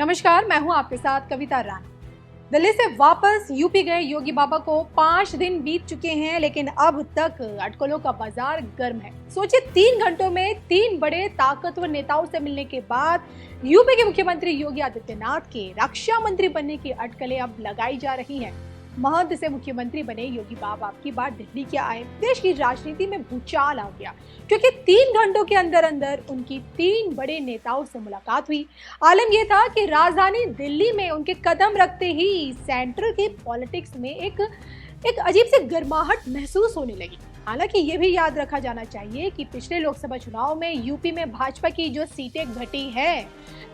नमस्कार, मैं हूं आपके साथ कविता रानी। दिल्ली से वापस यूपी गए योगी बाबा को 5 दिन बीत चुके हैं, लेकिन अब तक अटकलों का बाजार गर्म है। सोचिए, 3 घंटों में 3 बड़े ताकतवर नेताओं से मिलने के बाद यूपी के मुख्यमंत्री योगी आदित्यनाथ के रक्षा मंत्री बनने की अटकलें अब लगाई जा रही हैं। महंत से मुख्यमंत्री बने योगी बाबा अब की बार दिल्ली क्या आए, देश की राजनीति में भूचाल आ गया, क्योंकि 3 घंटों के अंदर अंदर उनकी 3 बड़े नेताओं से मुलाकात हुई। आलम यह था कि राजधानी दिल्ली में उनके कदम रखते ही सेंट्रल की पॉलिटिक्स में एक अजीब सी गर्माहट महसूस होने लगी। हालांकि ये भी याद रखा जाना चाहिए कि पिछले लोकसभा चुनाव में यूपी में भाजपा की जो सीटें घटी है,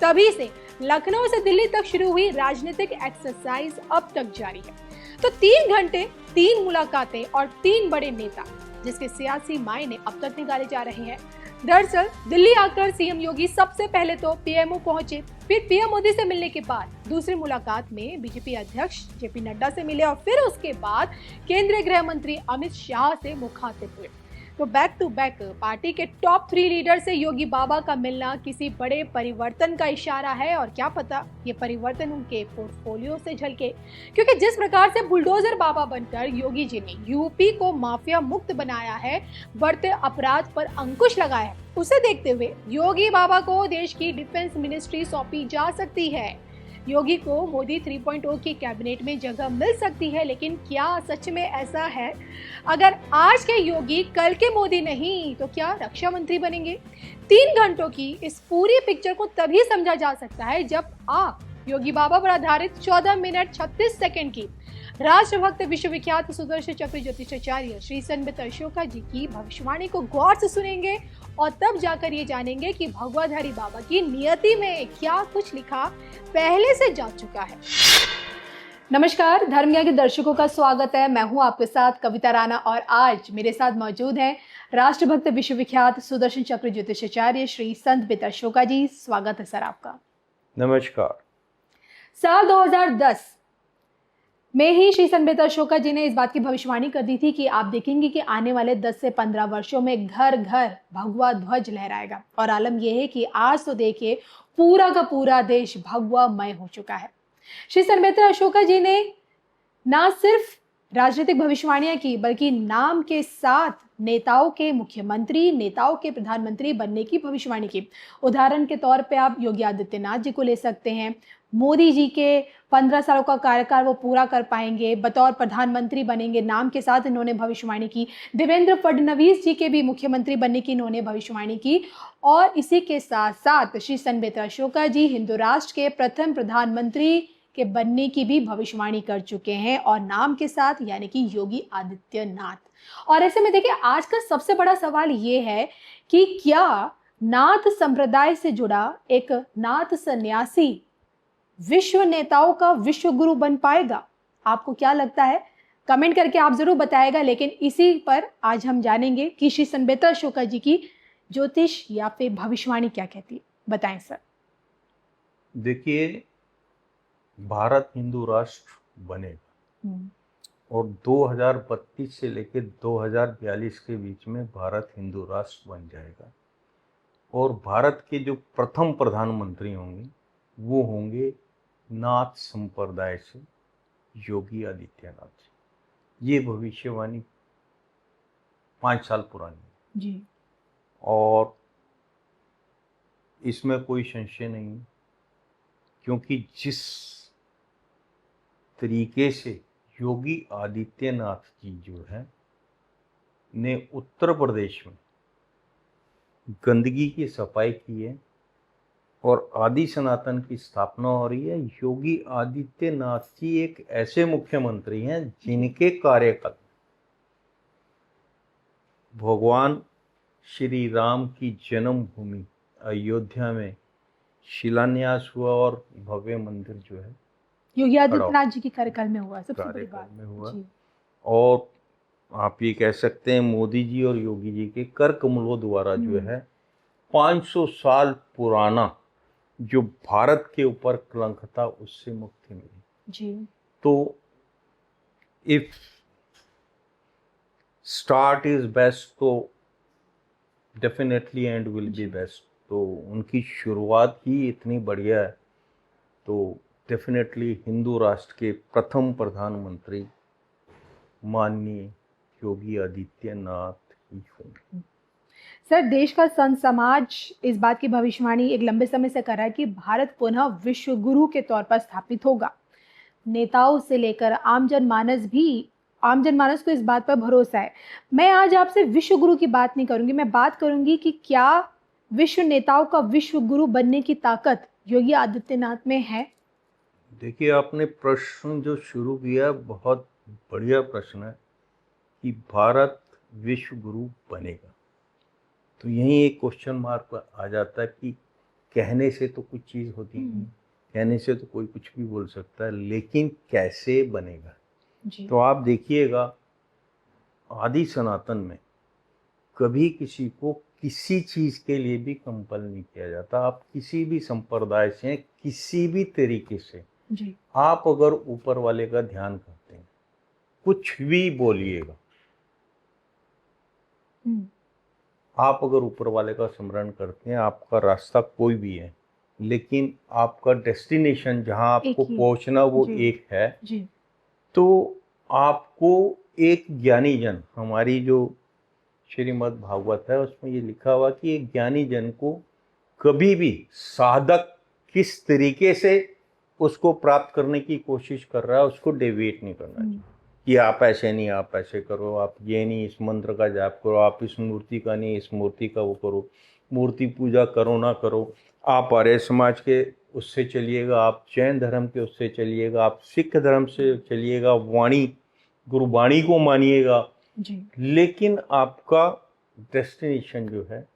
तभी से लखनऊ से दिल्ली तक शुरू हुई राजनीतिक एक्सरसाइज अब तक जारी है। तो 3 घंटे, 3 मुलाकातें और 3 बड़े नेता, जिसके सियासी मायने अब तक निकाले जा रहे हैं। दरअसल दिल्ली आकर सीएम योगी सबसे पहले तो पीएमओ पहुंचे, फिर पीएम मोदी से मिलने के बाद दूसरी मुलाकात में बीजेपी अध्यक्ष जेपी नड्डा से मिले और फिर उसके बाद केंद्रीय गृह मंत्री अमित शाह से मुखातिब हुए। तो बैक टू बैक पार्टी के टॉप 3 लीडर से योगी बाबा का मिलना किसी बड़े परिवर्तन का इशारा है, और क्या पता ये परिवर्तन उनके पोर्टफोलियो से झलके, क्योंकि जिस प्रकार से बुलडोजर बाबा बनकर योगी जी ने यूपी को माफिया मुक्त बनाया है, बढ़ते अपराध पर अंकुश लगाया है, उसे देखते हुए योगी बाबा को देश की डिफेंस मिनिस्ट्री सौंपी जा सकती है। योगी को मोदी 3.0 की कैबिनेट में जगह मिल सकती है, लेकिन क्या सच में ऐसा है? अगर आज के योगी कल के मोदी नहीं तो क्या रक्षा मंत्री बनेंगे? 3 घंटों की इस पूरी पिक्चर को तभी समझा जा सकता है जब आप योगी बाबा पर आधारित 14 मिनट 36 सेकंड की राष्ट्रभक्त विश्वविख्यात सुदर्शन चक्र ज्योतिषाचार्य श्री संबित अशोका जी की भविष्यवाणी को गौर से सुनेंगे, और तब जाकर ये जानेंगे कि भगवाधारी बाबा की नियति में क्या कुछ लिखा पहले से जा चुका है। नमस्कार, धर्म ज्ञान के दर्शकों का स्वागत है। मैं हूं आपके साथ कविता राणा, और आज मेरे साथ मौजूद हैं राष्ट्रभक्त विश्वविख्यात सुदर्शन चक्र ज्योतिषाचार्य श्री संबित अशोका जी। स्वागत है सर आपका। नमस्कार। साल 2010 में ही श्री संबित अशोका जी ने इस बात की भविष्यवाणी कर दी थी कि आप देखेंगे कि आने वाले 10 से 15 वर्षों में घर घर भगवा ध्वज लहराएगा। और आलम यह है कि आज तो देखिए पूरा का पूरा देश भगवामय हो चुका है। श्री संबित अशोका जी ने ना सिर्फ राजनीतिक भविष्यवाणियां की, बल्कि नाम के साथ नेताओं के मुख्यमंत्री, नेताओं के प्रधानमंत्री बनने की भविष्यवाणी की। उदाहरण के तौर पे आप योगी आदित्यनाथ जी को ले सकते हैं। मोदी जी के 15 सालों का कार्यकाल वो पूरा कर पाएंगे, बतौर प्रधानमंत्री बनेंगे, नाम के साथ इन्होंने भविष्यवाणी की। देवेंद्र फडणवीस जी के भी मुख्यमंत्री बनने की इन्होंने भविष्यवाणी की। और इसी के साथ साथ श्री संबित अशोका जी हिंदू राष्ट्र के प्रथम प्रधानमंत्री के बनने की भी भविष्यवाणी कर चुके हैं, और नाम के साथ, यानी कि योगी आदित्यनाथ। और ऐसे में देखिए, आज का सबसे बड़ा सवाल ये है कि क्या नाथ संप्रदाय से जुड़ा एक नाथ सन्यासी विश्व नेताओं का विश्व गुरु बन पाएगा? आपको क्या लगता है? कमेंट करके आप जरूर बताएगा। लेकिन इसी पर आज हम जानेंगे कि श्री संबित अशोका जी की ज्योतिष या फिर भविष्यवाणी क्या कहती है। बताएं सर। देखिए, भारत हिंदू राष्ट्र बनेगा और 2032 से लेकर 2042 के बीच में भारत हिंदू राष्ट्र बन जाएगा। और भारत के जो प्रथम प्रधानमंत्री होंगे वो होंगे नाथ संप्रदाय से योगी आदित्यनाथ जी। ये भविष्यवाणी 5 साल पुरानी जी, और इसमें कोई संशय नहीं, क्योंकि जिस तरीके से योगी आदित्यनाथ जी जो है ने उत्तर प्रदेश में गंदगी की सफाई की है और आदि सनातन की स्थापना हो रही है। योगी आदित्यनाथ जी एक ऐसे मुख्यमंत्री हैं जिनके कार्यकाल भगवान श्री राम की जन्मभूमि अयोध्या में शिलान्यास हुआ और भव्य मंदिर जो है योगी आदित्यनाथ जी के कार्यकाल में हुआ, सबसे बड़ी बात में हुआ जी। और आप ये कह सकते हैं मोदी जी और योगी जी के कर कमलों द्वारा जो है 500 साल पुराना जो भारत के ऊपर कलंक था उससे मुक्ति मिली जी। तो इफ स्टार्ट इज बेस्ट तो definitely and will be best. तो उनकी शुरुआत ही इतनी बढ़िया है तो डेफिनेटली हिंदू राष्ट्र के प्रथम प्रधानमंत्री माननीय योगी आदित्यनाथ ही होंगे। सर, देश का संत समाज इस बात की भविष्यवाणी एक लंबे समय से कर रहा है कि भारत पुनः विश्व गुरु के तौर पर स्थापित होगा। नेताओं से लेकर आम जनमानस को इस बात पर भरोसा है। मैं आज आपसे विश्व गुरु की बात नहीं करूंगी, मैं बात करूंगी कि क्या विश्व नेताओं का विश्व गुरु बनने की ताकत योगी आदित्यनाथ में है? देखिए, आपने प्रश्न जो शुरू किया बहुत बढ़िया प्रश्न है कि भारत विश्व गुरु बनेगा। तो यहीं एक क्वेश्चन मार्क आ जाता है कि कहने से तो कुछ चीज़ होती नहीं, कहने से तो कोई कुछ भी बोल सकता है, लेकिन कैसे बनेगा जी। तो आप देखिएगा, आदि सनातन में कभी किसी को किसी चीज़ के लिए भी कंपल नहीं किया जाता। आप किसी भी संप्रदाय से, किसी भी तरीके से जी। आप अगर ऊपर वाले का ध्यान करते हैं, कुछ भी बोलिएगा, आप अगर ऊपर वाले का स्मरण करते हैं, आपका रास्ता कोई भी है, लेकिन आपका डेस्टिनेशन जहां आपको पहुंचना वो एक है जी। तो आपको एक ज्ञानी जन, हमारी जो श्रीमद् भागवत है उसमें ये लिखा हुआ कि एक ज्ञानी जन को कभी भी साधक किस तरीके से उसको प्राप्त करने की कोशिश कर रहा है उसको डेविएट नहीं करना चाहिए कि आप ऐसे नहीं, आप ऐसे करो, आप ये नहीं, इस मंत्र का जाप करो, आप इस मूर्ति का नहीं, इस मूर्ति का वो करो, मूर्ति पूजा करो ना करो, आप आर्य समाज के उससे चलिएगा, आप जैन धर्म के उससे चलिएगा, आप सिख धर्म से चलिएगा, वाणी गुरुवाणी को मानिएगा जी। लेकिन आपका डेस्टिनेशन जो है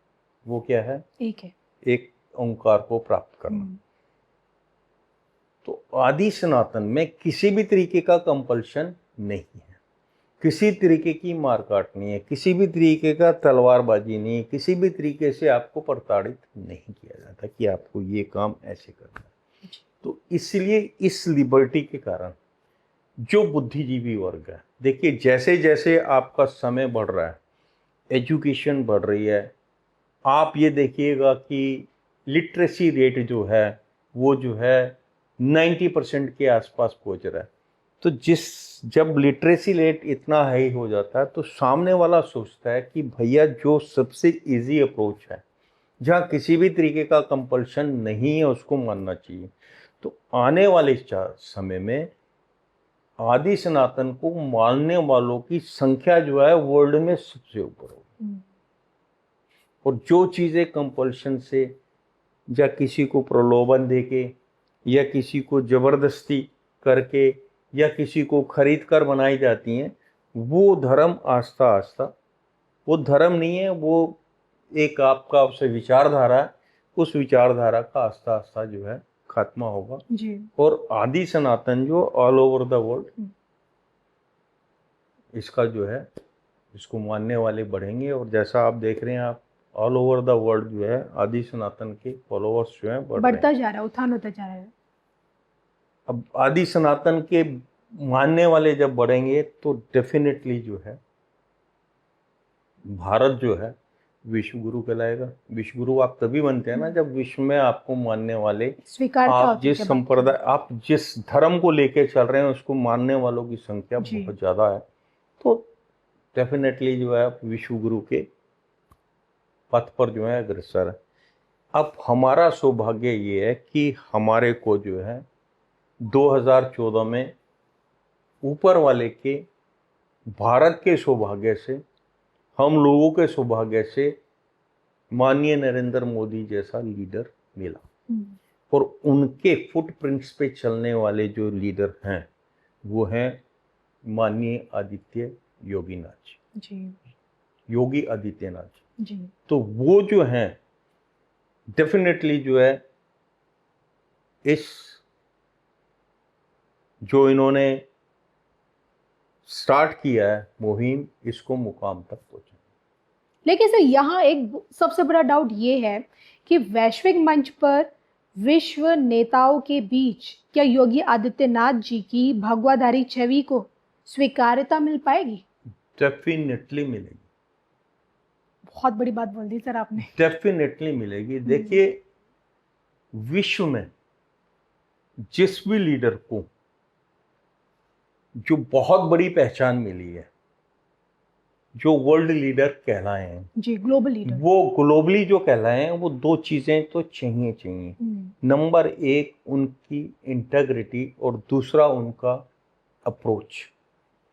वो क्या है? एक है, एक ओंकार को प्राप्त करना। तो आदि सनातन में किसी भी तरीके का कंपल्शन नहीं है, किसी तरीके की मारकाट नहीं है, किसी भी तरीके का तलवारबाजी नहीं है, किसी भी तरीके से आपको प्रताड़ित नहीं किया जाता कि आपको ये काम ऐसे करना है। तो इसलिए इस लिबर्टी के कारण जो बुद्धिजीवी वर्ग है, देखिए जैसे जैसे आपका समय बढ़ रहा है, एजुकेशन बढ़ रही है, आप ये देखिएगा कि लिटरेसी रेट जो है वो जो है 90% के आसपास पहुंच रहा है। तो जब लिटरेसी रेट इतना हाई हो जाता है तो सामने वाला सोचता है कि भैया जो सबसे इजी अप्रोच है, जहाँ किसी भी तरीके का कंपल्शन नहीं है, उसको मानना चाहिए। तो आने वाले समय में आदि सनातन को मानने वालों की संख्या जो है वर्ल्ड में सबसे ऊपर होगी। और जो चीज़ें कंपल्शन से या किसी को प्रलोभन देके या किसी को जबरदस्ती करके या किसी को खरीद कर बनाई जाती हैं, वो धर्म आस्ता आस्ता, वो धर्म नहीं है, वो एक आपका उससे विचारधारा है, उस विचारधारा का आस्ता आस्ता जो है खात्मा होगा जी। और आदि सनातन जो ऑल ओवर द वर्ल्ड इसका जो है, इसको मानने वाले बढ़ेंगे। और जैसा आप देख रहे हैं, आप ऑल ओवर द वर्ल्ड जो है आदि सनातन के फॉलोअर्स जो हैं बढ़ता जा रहा है, उत्थान होता जा रहा है। अब आदि सनातन के मानने वाले जब बढ़ेंगे तो डेफिनेटली जो है भारत जो है विश्व गुरु कहलाएगा। विश्व गुरु आप तभी बनते हैं ना जब विश्व में आपको मानने वाले, आप जिस संप्रदाय, आप जिस धर्म को लेके चल रहे हैं उसको मानने वालों की संख्या बहुत ज़्यादा है, तो डेफिनेटली जो है विश्व गुरु के पथ पर जो है अग्रसर है। अब हमारा सौभाग्य ये है कि हमारे को जो है 2014 में ऊपर वाले के, भारत के सौभाग्य से, हम लोगों के सौभाग्य से माननीय नरेंद्र मोदी जैसा लीडर मिला। और उनके फुटप्रिंट्स पे चलने वाले जो लीडर हैं वो हैं माननीय आदित्य योगीनाथ जी, योगी आदित्यनाथ जी। तो वो जो हैं डेफिनेटली जो है इस जो इन्होंने स्टार्ट किया है मुहिम, इसको मुकाम तक पहुंचा। लेकिन सर यहाँ एक सबसे बड़ा डाउट ये है कि वैश्विक मंच पर विश्व नेताओं के बीच क्या योगी आदित्यनाथ जी की भगवाधारी छवि को स्वीकार्यता मिल पाएगी? डेफिनेटली मिलेगी। बहुत बड़ी बात बोल दी सर आपने। डेफिनेटली मिलेगी। देखिए विश्व में जिस भी लीडर को जो बहुत बड़ी पहचान मिली है, जो वर्ल्ड लीडर कहलाए हैं, जी, ग्लोबल लीडर, वो ग्लोबली जो कहलाए हैं, वो दो चीजें तो चाहिए। नंबर एक उनकी इंटेग्रिटी और दूसरा उनका अप्रोच,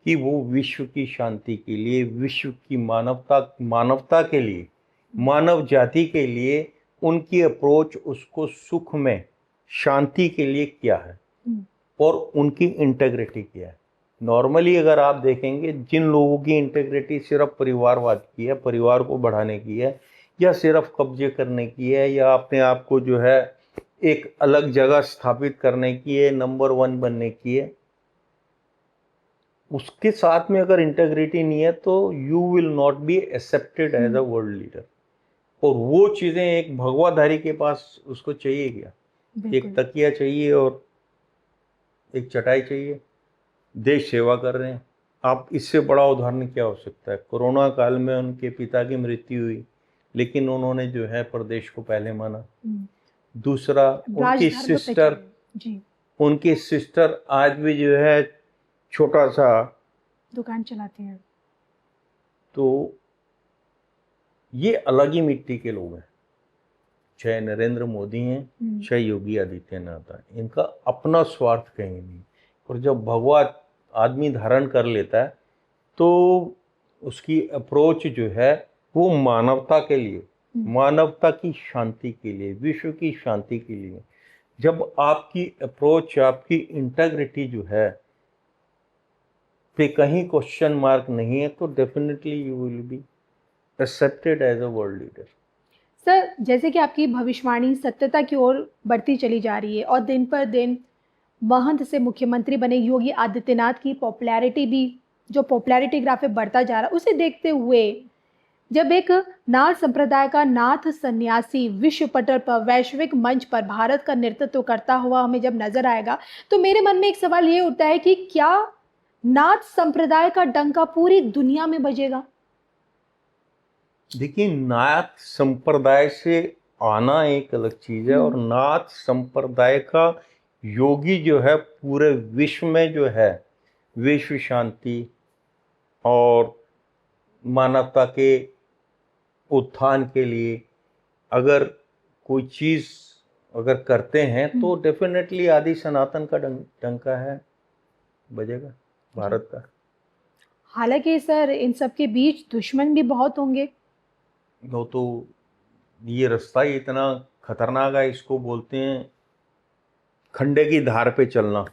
कि वो विश्व की शांति के लिए, विश्व की मानवता के लिए, मानव जाति के लिए उनकी अप्रोच, उसको सुख में शांति के लिए क्या है और उनकी इंटेग्रिटी क्या है। नॉर्मली अगर आप देखेंगे, जिन लोगों की इंटेग्रिटी सिर्फ परिवारवाद की है, परिवार को बढ़ाने की है, या सिर्फ कब्जे करने की है, या अपने आप को जो है एक अलग जगह स्थापित करने की है, नंबर 1 बनने की है, उसके साथ में अगर इंटेग्रिटी नहीं है तो you will not be accepted as a world leader. और वो चीजें एक भगवाधारी के पास उसको चाहिए क्या? एक तकिया चाहिए और एक चटाई चाहिए। देश सेवा कर रहे हैं। आप इससे बड़ा उदाहरण क्या हो सकता है? कोरोना काल में उनके पिता की मृत्यु हुई, लेकिन उन्होंने जो है प्रदेश को पहले माना। दूसरा, उनकी सिस्टर आज भी जो है छोटा सा दुकान चलाते हैं। तो ये अलग ही मिट्टी के लोग हैं, चाहे नरेंद्र मोदी हैं, चाहे योगी आदित्यनाथ हैं। इनका अपना स्वार्थ कहीं नहीं। और जब भगवा आदमी धारण कर लेता है तो उसकी अप्रोच जो है वो मानवता के लिए, मानवता की शांति के लिए, विश्व की शांति के लिए। जब आपकी अप्रोच, आपकी इंटेग्रिटी जो है पे कहीं क्वेश्चन मार्क नहीं है, तो definitely you will be accepted as a world leader. Sir, जैसे कि आपकी भविष्यवाणी सत्यता की ओर बढ़ती चली जा रही है और दिन पर दिन महंत से मुख्यमंत्री बने योगी आदित्यनाथ की पॉपुलैरिटी भी, जो पॉपुलैरिटी ग्राफ बढ़ता जा रहा है, उसे देखते हुए जब एक नाथ संप्रदाय का नाथ सन्यासी विश्व पटल पर, वैश्विक मंच पर भारत का नेतृत्व करता हुआ हमें जब नजर आएगा, तो मेरे मन में एक सवाल ये उठता है कि क्या नाथ संप्रदाय का डंका पूरी दुनिया में बजेगा? देखिए, नाथ संप्रदाय से आना एक अलग चीज है, और नाथ संप्रदाय का योगी जो है पूरे विश्व में जो है विश्व शांति और मानवता के उत्थान के लिए अगर कोई चीज अगर करते हैं तो डेफिनेटली आदि सनातन का डंका है, बजेगा भारत का। हालांकि सर, इन सब के बीच दुश्मन भी बहुत होंगे। वो तो ये रास्ता ही इतना खतरनाक है, इसको बोलते हैं खंडे की धार पे चलना।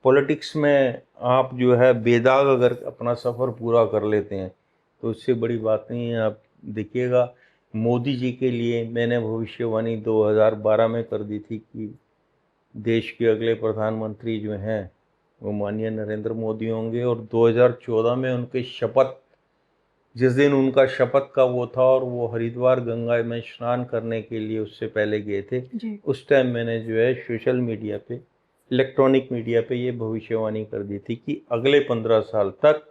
पॉलिटिक्स में आप जो है बेदाग अगर अपना सफर पूरा कर लेते हैं तो इससे बड़ी बात नहीं है। आप देखिएगा, मोदी जी के लिए मैंने भविष्यवाणी 2012 में कर दी थी कि देश के अगले प्रधानमंत्री जो हैं वो माननीय नरेंद्र मोदी होंगे। और 2014 में उनके शपथ, जिस दिन उनका शपथ का वो था और वो हरिद्वार गंगा में स्नान करने के लिए उससे पहले गए थे, उस टाइम मैंने जो है सोशल मीडिया पे, इलेक्ट्रॉनिक मीडिया पे ये भविष्यवाणी कर दी थी कि अगले 15 साल तक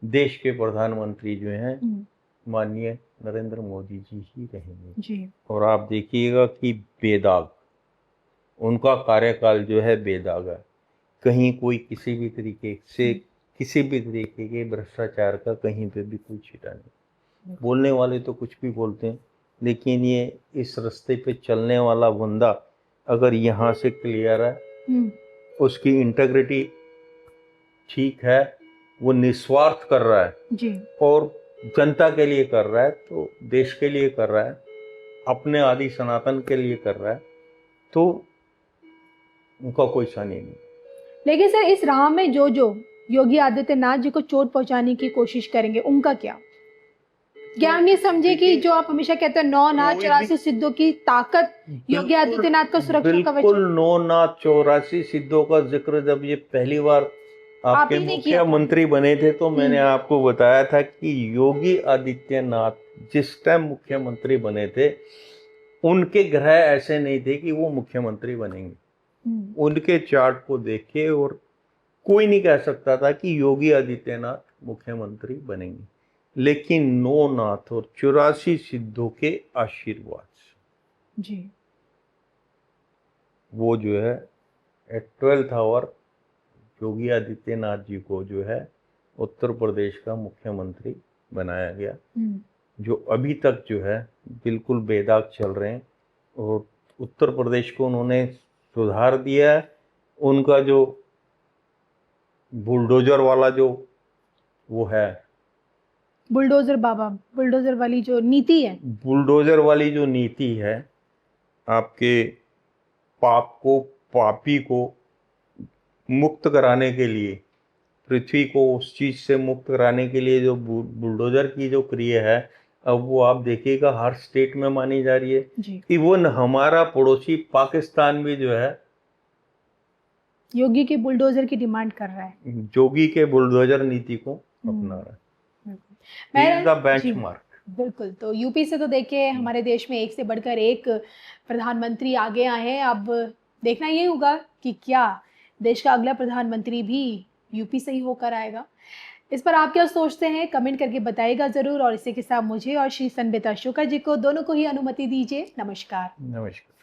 देश के प्रधानमंत्री जो हैं माननीय नरेंद्र मोदी जी ही रहेंगे। और आप देखिएगा कि बेदाग उनका कार्यकाल जो है बेदाग है। कहीं कोई किसी भी तरीके से किसी भी तरीके के भ्रष्टाचार का कहीं पे भी कोई छिटा नहीं। बोलने वाले तो कुछ भी बोलते हैं, लेकिन ये इस रास्ते पे चलने वाला बंदा अगर यहाँ से क्लियर है, उसकी इंटेग्रिटी ठीक है, वो निस्वार्थ कर रहा है जी, और जनता के लिए कर रहा है, तो देश के लिए कर रहा है, अपने आदि सनातन के लिए कर रहा है, तो उनका कोई सानी नहीं। लेकिन सर, इस राह में जो जो योगी आदित्यनाथ जी को चोट पहुंचाने की कोशिश करेंगे, उनका क्या? ज्ञान ये समझे कि जो आप हमेशा कहते हैं 9 नाथ 84 सिद्धों की ताकत योगी आदित्यनाथ का सुरक्षा कवच। बिल्कुल 9 नाथ 84 सिद्धों का जिक्र जब ये पहली बार आपके मुख्यमंत्री बने थे तो मैंने आपको बताया था कि योगी आदित्यनाथ जिस टाइम मुख्यमंत्री बने थे, उनके ग्रह ऐसे नहीं थे कि वो मुख्यमंत्री बनेंगे। उनके चार्ट को देखे और कोई नहीं कह सकता था कि योगी आदित्यनाथ मुख्यमंत्री बनेंगे, लेकिन 9 नाथ और 84 सिद्धों के आशीर्वाद जी वो जो है eight 12th our Yogi Adityanath ji को जो है उत्तर प्रदेश का मुख्यमंत्री बनाया गया, जो अभी तक जो है बिल्कुल बेदाग चल रहे हैं और उत्तर प्रदेश को उन्होंने सुधार दिया है। उनका जो बुलडोजर वाला जो वो है, बुलडोजर बाबा, बुलडोजर वाली जो नीति है, बुलडोजर वाली जो नीति है, आपके पाप को, पापी को मुक्त कराने के लिए, पृथ्वी को उस चीज से मुक्त कराने के लिए जो बुलडोजर की जो क्रिया है, अब वो आप देखिएगा हर स्टेट में मानी जा रही है। इवन हमारा पड़ोसी पाकिस्तान भी जो है योगी के बुलडोजर की डिमांड कर रहा है, योगी के बुलडोजर नीति को अपना रहा है। बेंचमार्क। बिल्कुल। तो यूपी से तो देखिए हमारे देश में एक से बढ़कर एक प्रधानमंत्री आगे आए हैं। अब देखना ये होगा कि क्या देश का अगला प्रधानमंत्री भी यूपी से ही होकर आएगा। इस पर आप क्या सोचते हैं, कमेंट करके बताइएगा जरूर। और इसी के साथ मुझे और श्री संबित अशोका जी को दोनों को ही अनुमति दीजिए। नमस्कार। नमस्कार।